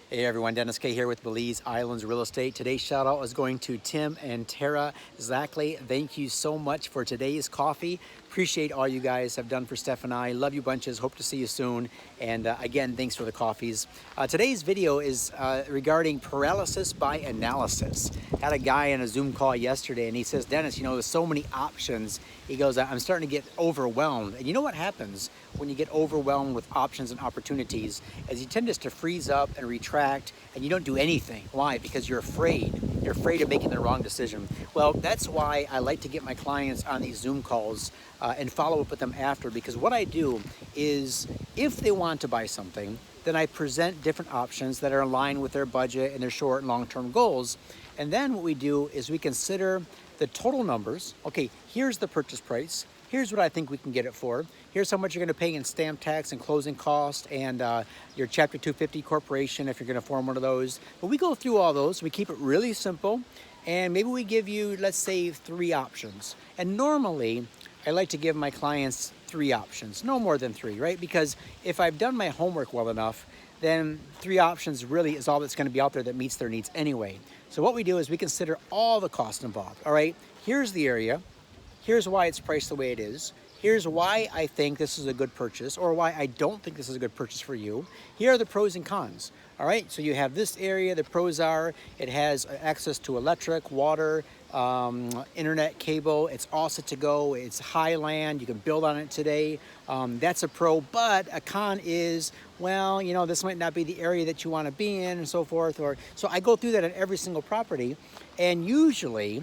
Hey everyone, Dennis K here with Belize Islands Real Estate. Today's shout out is going to Tim and Tara Zackley. Thank you so much for today's coffee. Appreciate all you guys have done for Steph and I. Love you bunches. Hope to see you soon. And again, thanks for the coffees. Today's video is regarding paralysis by analysis. Had a guy in a Zoom call yesterday and he says, Dennis, there's so many options. He goes, I'm starting to get overwhelmed. And you know what happens when you get overwhelmed with options and opportunities is you tend just to freeze up and retract and you don't do anything. Why? Because you're afraid. You're afraid of making the wrong decision. Well, that's why I like to get my clients on these Zoom calls and follow up with them after, because what I do is if they want to buy something, then I present different options that are aligned with their budget and their short and long-term goals. And then what we do is we consider the total numbers. Okay, here's the purchase price. Here's what I think we can get it for. Here's how much you're going to pay in stamp tax and closing cost and your Chapter 250 corporation if you're going to form one of those. But we go through all those. We keep it really simple. And maybe we give you, let's say, 3 options. And normally, I like to give my clients 3 options, no more than 3, right? Because if I've done my homework well enough, then 3 options really is all that's going to be out there that meets their needs anyway. So what we do is we consider all the costs involved. All right, here's the area. Here's why it's priced the way it is. Here's why I think this is a good purchase or why I don't think this is a good purchase for you. Here are the pros and cons. All right, so you have this area. The pros are it has access to electric, water, internet cable. It's all set to go. It's highland. You can build on it today. That's a pro, but a con is, well, this might not be the area that you want to be in and so forth. So I go through that on every single property, and usually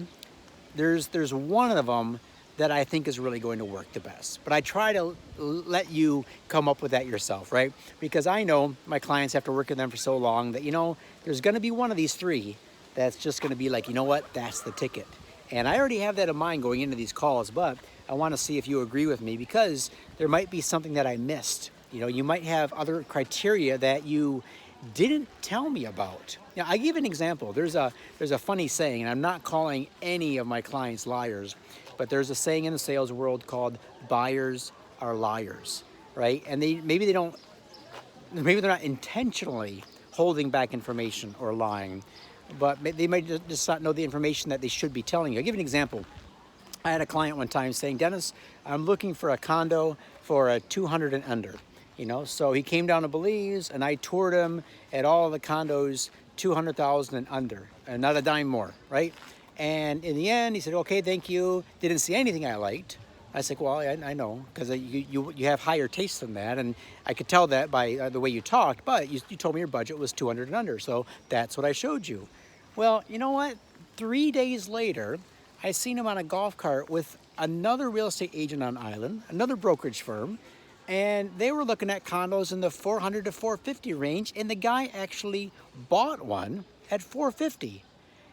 there's one of them that I think is really going to work the best. But I try to let you come up with that yourself, right? Because I know my clients have to work with them for so long that, there's gonna be one of these 3 that's just gonna be like, you know what, that's the ticket. And I already have that in mind going into these calls, but I wanna see if you agree with me because there might be something that I missed. You might have other criteria that you didn't tell me about. Now, I give an example. There's a funny saying, and I'm not calling any of my clients liars, but there's a saying in the sales world called buyers are liars, right? And maybe they're not intentionally holding back information or lying, but they might just not know the information that they should be telling you. I'll give you an example. I had a client one time saying, Dennis, I'm looking for a condo for a 200 and under. So he came down to Belize and I toured him at all of the condos 200,000 and under, and not a dime more, right? And in the end, he said, okay, thank you. Didn't see anything I liked. I said, well, I know, because you have higher taste than that, and I could tell that by the way you talked, but you told me your budget was 200 and under, so that's what I showed you. Well, you know what? 3 days later, I seen him on a golf cart with another real estate agent on island, another brokerage firm, and they were looking at condos in the 400 to 450 range, and the guy actually bought one at 450.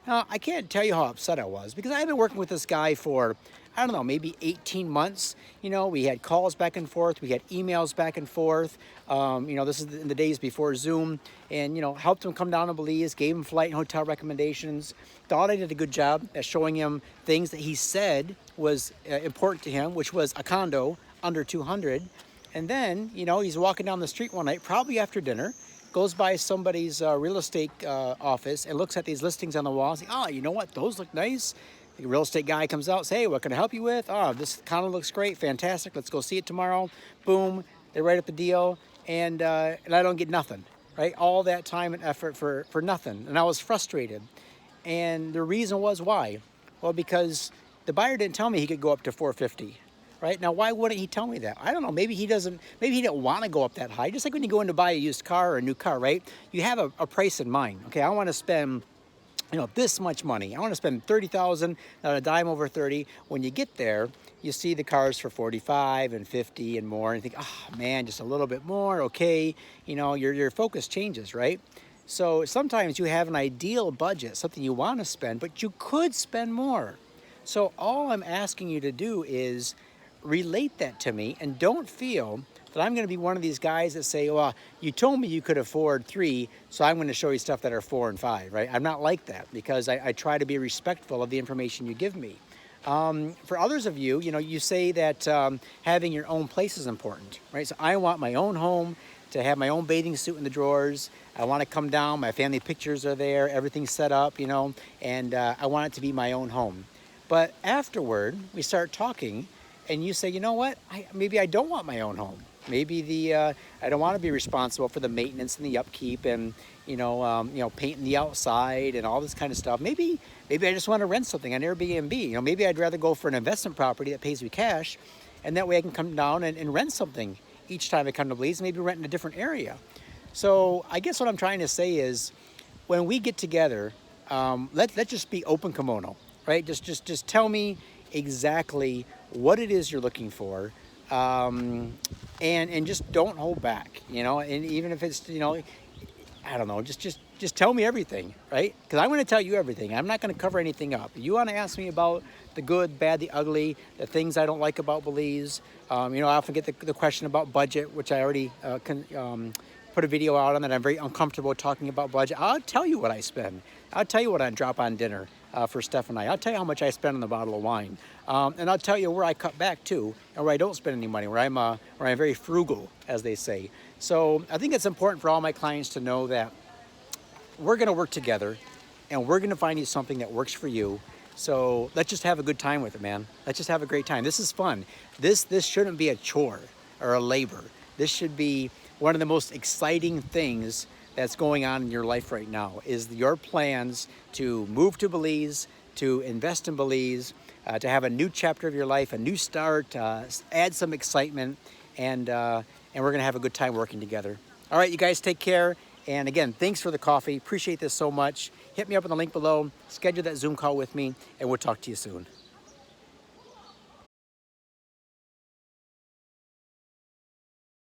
Now, I can't tell you how upset I was because I've been working with this guy for, I don't know, maybe 18 months. We had calls back and forth. We had emails back and forth. This is in the days before Zoom, and, helped him come down to Belize, gave him flight and hotel recommendations. Thought I did a good job at showing him things that he said was important to him, which was a condo under 200. And then, he's walking down the street one night, probably after dinner, goes by somebody's real estate office and looks at these listings on the wall and says, oh, you know what, those look nice. The real estate guy comes out, says, hey, what can I help you with? Oh, this condo looks great, fantastic, let's go see it tomorrow. Boom, they write up the deal, and I don't get nothing, right? All that time and effort for nothing, and I was frustrated. And the reason was why? Well, because the buyer didn't tell me he could go up to 450. Right? Now, why wouldn't he tell me that? I don't know. Maybe he didn't want to go up that high. Just like when you go in to buy a used car or a new car, right? You have a price in mind. Okay, I want to spend, this much money. I want to spend 30,000, not a dime over 30. When you get there, you see the cars for 45 and 50 and more, and you think, oh man, just a little bit more. Okay, your focus changes, right? So sometimes you have an ideal budget, something you want to spend, but you could spend more. So all I'm asking you to do is relate that to me, and don't feel that I'm going to be one of these guys that say, well, you told me you could afford 3, so I'm going to show you stuff that are 4 and 5, right? I'm not like that because I try to be respectful of the information you give me. For others of you, you say that having your own place is important, right? So I want my own home. to have my own bathing suit in the drawers. I want to come down, my family pictures are there, everything's set up, you know, and I want it to be my own home. But afterward, we start talking, and you say, you know what, maybe I don't want my own home. Maybe I don't want to be responsible for the maintenance and the upkeep and you know painting the outside and all this kind of stuff. Maybe I just want to rent something on Airbnb. You know, maybe I'd rather go for an investment property that pays me cash, and that way I can come down and rent something each time I come to Belize. Maybe rent in a different area. So I guess what I'm trying to say is, when we get together, let's just be open kimono, right? Just tell me exactly what it is you're looking for. And just don't hold back, you know, and even if it's, you know, I don't know, just tell me everything, right? Because I'm going to tell you everything. I'm not going to cover anything up. You want to ask me about the good, bad, the ugly, the things I don't like about Belize. You know, I often get the question about budget, which I already put a video out on that. I'm very uncomfortable talking about budget. I'll tell you what I spend. I'll tell you what I drop on dinner for Steph and I. I'll tell you how much I spend on the bottle of wine. And I'll tell you where I cut back too, and where I don't spend any money, where I'm very frugal, as they say. So I think it's important for all my clients to know that we're going to work together, and we're going to find you something that works for you. So let's just have a good time with it, man. Let's just have a great time. This is fun. This shouldn't be a chore or a labor. This should be one of the most exciting things that's going on in your life right now, is your plans to move to Belize, to invest in Belize, to have a new chapter of your life, a new start, add some excitement, and we're going to have a good time working together. All right, you guys take care. And again, thanks for the coffee. Appreciate this so much. Hit me up on the link below. Schedule that Zoom call with me, and we'll talk to you soon.